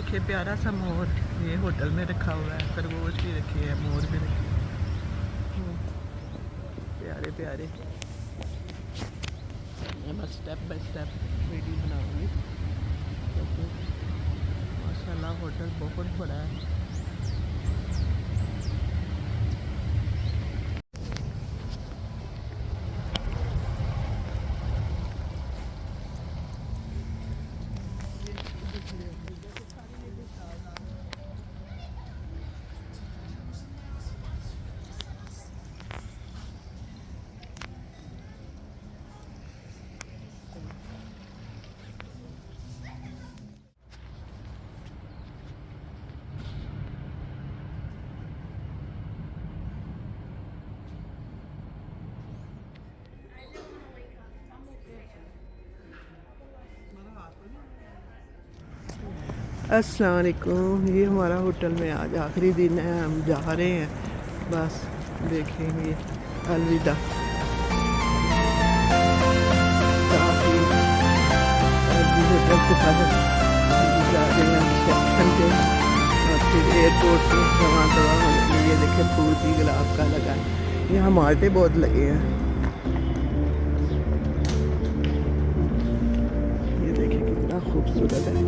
देखिए प्यारा सा मोर, ये होटल में रखा हुआ है। खरगोश भी रखे हैं, मोर भी रखे हैं, प्यारे प्यारे। मैं बस स्टेप बाय स्टेप वीडियो बनाऊंगी क्योंकि माशाल्लाह होटल बहुत बड़ा है। अस्सलाम वालेकुम। ये हमारा होटल में आज आखिरी दिन है, हम जा रहे हैं, बस देखेंगे। अलविदा। काफ़ी होटल से पहले जा रहे हैं रिसेप्शन पे और फिर एयरपोर्ट पे जमा दवा होने के लिए। देखे फूल भी गुलाब का लगा है, यहाँ माल्टे बहुत लगे हैं। ये देखे कितना खूबसूरत है।